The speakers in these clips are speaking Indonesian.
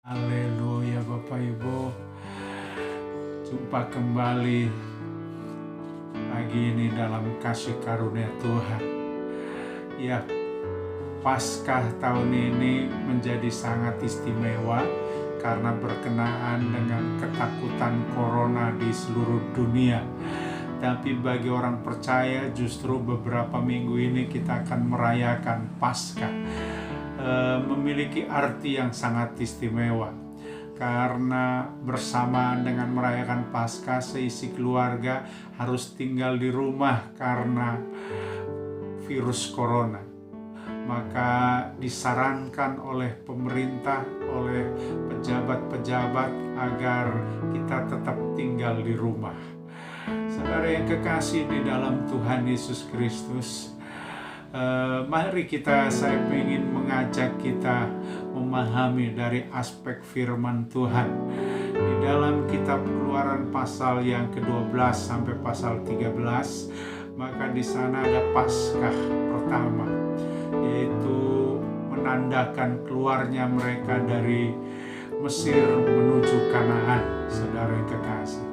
Haleluya Bapak Ibu, jumpa kembali pagi ini dalam kasih karunia Tuhan. Ya, Paskah tahun ini menjadi sangat istimewa karena berkenaan dengan ketakutan corona di seluruh dunia. Tapi bagi orang percaya justru beberapa minggu ini kita akan merayakan Paskah. Memiliki arti yang sangat istimewa karena bersamaan dengan merayakan Paskah seisi keluarga harus tinggal di rumah karena virus corona. Maka disarankan oleh pemerintah, oleh pejabat-pejabat agar kita tetap tinggal di rumah. Saudara yang kekasih di dalam Tuhan Yesus Kristus, mari saya ingin mengajak kita memahami dari aspek firman Tuhan di dalam kitab Keluaran pasal yang ke-12 sampai pasal 13. Maka di sana ada Paskah pertama, yaitu menandakan keluarnya mereka dari Mesir menuju Kanaan. Saudara yang kekasih,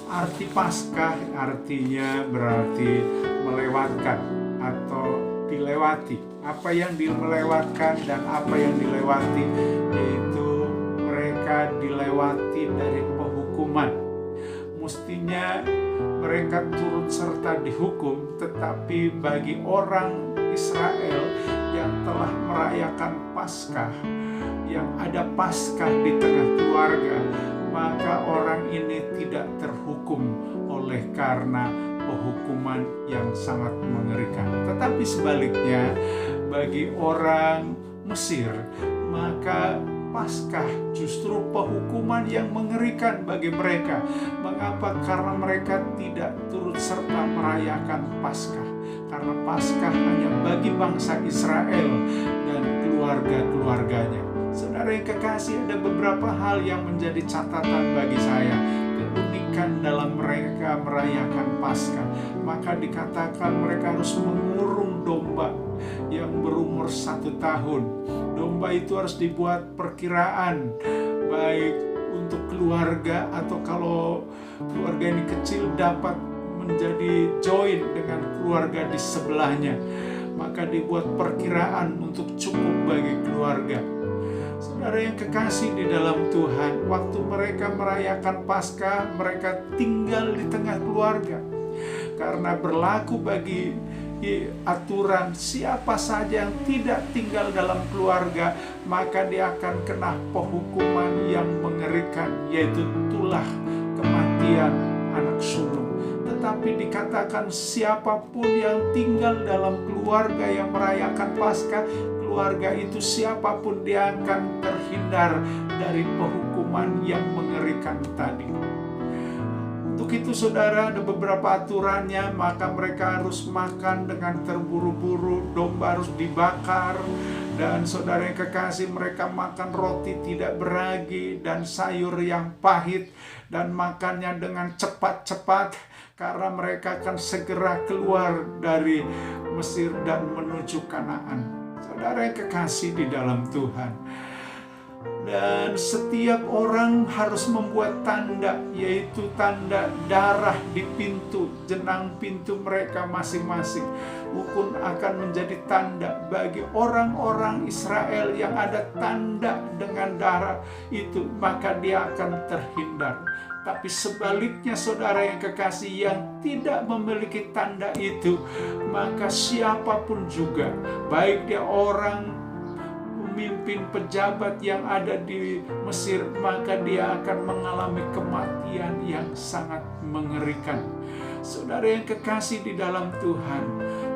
arti Paskah artinya berarti melewatkan atau dilewati. Apa yang dilewatkan dan apa yang dilewati, yaitu mereka dilewati dari penghukuman. Mestinya mereka turut serta dihukum, tetapi bagi orang Israel yang telah merayakan Paskah, yang ada Paskah di tengah keluarga, maka orang ini tidak terhukum oleh karena penghukuman yang sangat mengerikan. Tetapi sebaliknya, bagi orang Mesir, maka Paskah justru penghukuman yang mengerikan bagi mereka. Mengapa? Karena mereka tidak turut serta merayakan Paskah. Karena Paskah hanya bagi bangsa Israel dan keluarga-keluarganya. Saudara yang kekasih, ada beberapa hal yang menjadi catatan bagi saya. Keunikan dalam mereka merayakan Paskah, maka dikatakan mereka harus mengurung domba yang berumur 1 tahun. Domba itu harus dibuat perkiraan, baik untuk keluarga atau kalau keluarga ini kecil dapat menjadi join dengan keluarga di sebelahnya, maka dibuat perkiraan untuk cukup bagi keluarga. Saudara yang kekasih di dalam Tuhan, waktu mereka merayakan Paskah, mereka tinggal di tengah keluarga. Karena berlaku bagi aturan, siapa saja yang tidak tinggal dalam keluarga, maka dia akan kena penghukuman yang mengerikan, yaitu tulah kematian anak sulung. Tetapi dikatakan siapapun yang tinggal dalam keluarga yang merayakan Paskah, keluarga itu siapapun dia akan terhindar dari penghukuman yang mengerikan tadi. Untuk itu saudara, ada beberapa aturannya, maka mereka harus makan dengan terburu-buru, domba harus dibakar, dan saudara yang kekasih, mereka makan roti tidak beragi dan sayur yang pahit, dan makannya dengan cepat-cepat, karena mereka akan segera keluar dari Mesir dan menuju Kanaan. Saudara yang kekasih di dalam Tuhan, dan setiap orang harus membuat tanda, yaitu tanda darah di pintu, jenang pintu mereka masing-masing. Hukum akan menjadi tanda bagi orang-orang Israel yang ada tanda dengan darah itu, maka dia akan terhindar. Tapi sebaliknya saudara yang kekasih, yang tidak memiliki tanda itu, maka siapapun juga, baik dia orang pemimpin pejabat yang ada di Mesir, maka dia akan mengalami kematian yang sangat mengerikan. Saudara yang kekasih di dalam Tuhan,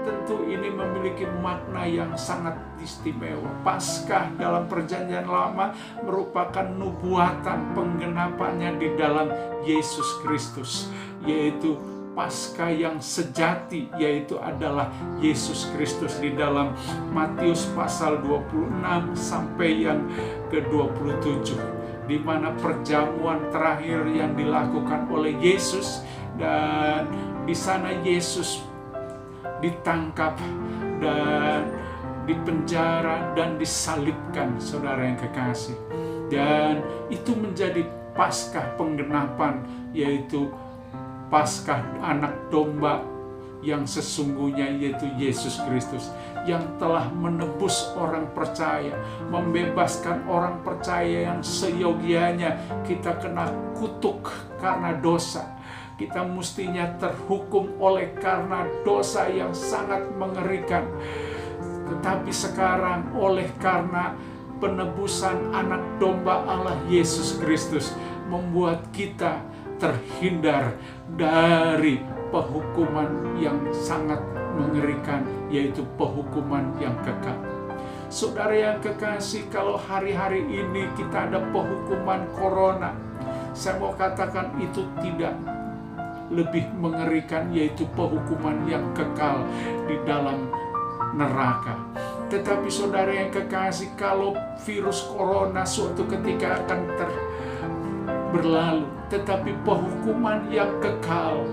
tentu ini memiliki makna yang sangat istimewa. Paskah dalam perjanjian lama merupakan nubuatan penggenapannya di dalam Yesus Kristus, yaitu Paskah yang sejati, yaitu adalah Yesus Kristus di dalam Matius pasal 26 sampai yang ke-27, di mana perjamuan terakhir yang dilakukan oleh Yesus, dan di sana Yesus ditangkap dan dipenjara dan disalibkan, saudara yang kekasih. Dan itu menjadi Paskah penggenapan, yaitu Paskah anak domba yang sesungguhnya, yaitu Yesus Kristus, yang telah menebus orang percaya, membebaskan orang percaya yang seyogianya kita kena kutuk karena dosa. Kita mestinya terhukum oleh karena dosa yang sangat mengerikan. Tetapi sekarang oleh karena penebusan anak domba Allah Yesus Kristus membuat kita terhindar dari penghukuman yang sangat mengerikan, yaitu penghukuman yang kekal. Saudara yang kekasih, kalau hari-hari ini kita ada penghukuman corona, saya mau katakan itu tidak lebih mengerikan, yaitu penghukuman yang kekal di dalam neraka. Tetapi saudara yang kekasih, kalau virus corona suatu ketika akan berlalu, tetapi penghukuman yang kekal,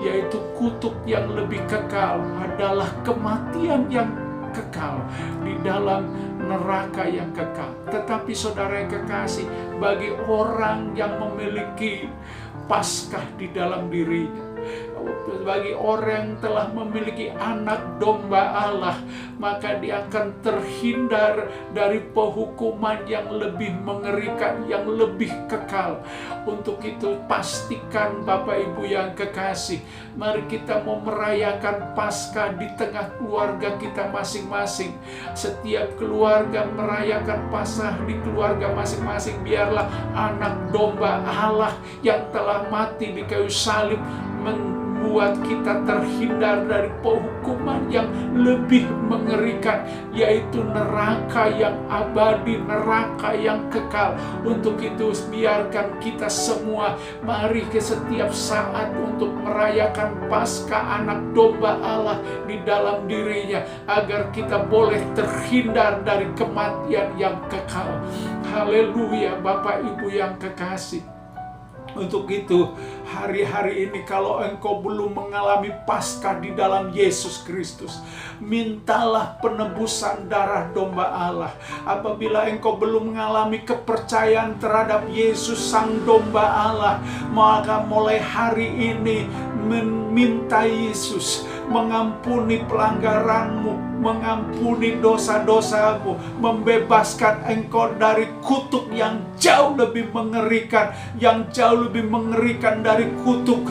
yaitu kutuk yang lebih kekal, adalah kematian yang kekal di dalam neraka yang kekal. Tetapi saudara yang kekasih, bagi orang yang memiliki Paskah di dalam dirinya, bagi orang yang telah memiliki anak domba Allah, maka dia akan terhindar dari penghukuman yang lebih mengerikan, yang lebih kekal. Untuk itu pastikan Bapak Ibu yang kekasih, mari kita mau merayakan Paskah di tengah keluarga kita masing-masing. Setiap keluarga merayakan Paskah di keluarga masing-masing. Biarlah anak domba Allah yang telah mati di kayu salib membuat kita terhindar dari penghukuman yang lebih mengerikan, yaitu neraka yang abadi, neraka yang kekal. Untuk itu biarkan kita semua mari ke setiap saat untuk merayakan Paskah anak domba Allah di dalam dirinya, agar kita boleh terhindar dari kematian yang kekal. Haleluya, Bapak Ibu yang kekasih. Untuk itu, hari-hari ini kalau engkau belum mengalami Paskah di dalam Yesus Kristus, mintalah penebusan darah domba Allah. Apabila engkau belum mengalami kepercayaan terhadap Yesus Sang Domba Allah, maka mulai hari ini meminta Yesus mengampuni pelanggaranmu, mengampuni dosa-dosamu, membebaskan engkau dari kutuk yang jauh lebih mengerikan, yang jauh lebih mengerikan dari kutuk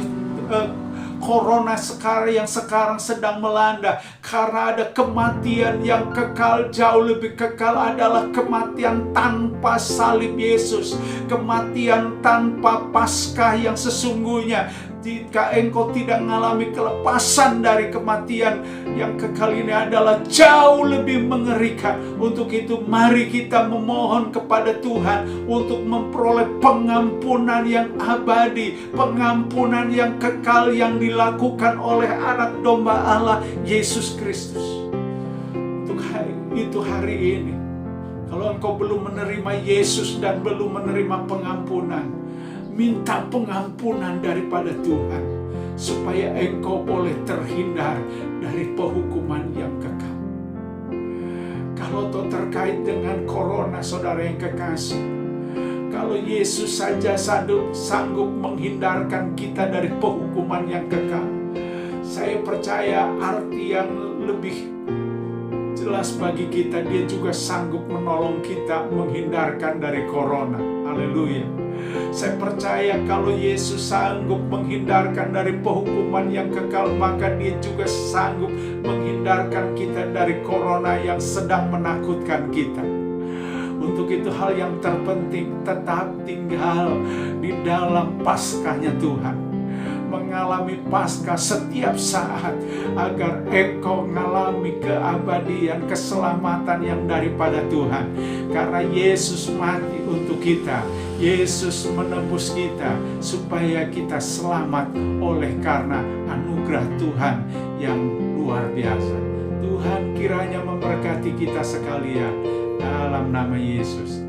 corona yang sekarang sedang melanda. Karena ada kematian yang kekal, jauh lebih kekal adalah kematian tanpa salib Yesus, kematian tanpa Paskah yang sesungguhnya. Jika engkau tidak mengalami kelepasan dari kematian yang kekal ini, adalah jauh lebih mengerikan. Untuk itu mari kita memohon kepada Tuhan untuk memperoleh pengampunan yang abadi, pengampunan yang kekal yang dilakukan oleh anak domba Allah Yesus Kristus. Untuk itu hari ini, kalau engkau belum menerima Yesus dan belum menerima pengampunan, minta pengampunan daripada Tuhan, supaya engkau boleh terhindar dari penghukuman yang kekal. Kalau terkait dengan corona, saudara yang kekasih, kalau Yesus saja sanggup menghindarkan kita dari penghukuman yang kekal, saya percaya arti yang lebih jelas bagi kita, dia juga sanggup menolong kita menghindarkan dari corona. Haleluya. Saya percaya kalau Yesus sanggup menghindarkan dari penghukuman yang kekal, maka dia juga sanggup menghindarkan kita dari corona yang sedang menakutkan kita. Untuk itu hal yang terpenting, tetap tinggal di dalam Paskahnya Tuhan, mengalami Paskah setiap saat, agar engkau mengalami keabadian, keselamatan yang daripada Tuhan. Karena Yesus mati untuk kita, Yesus menebus kita supaya kita selamat oleh karena anugerah Tuhan yang luar biasa. Tuhan kiranya memberkati kita sekalian dalam nama Yesus.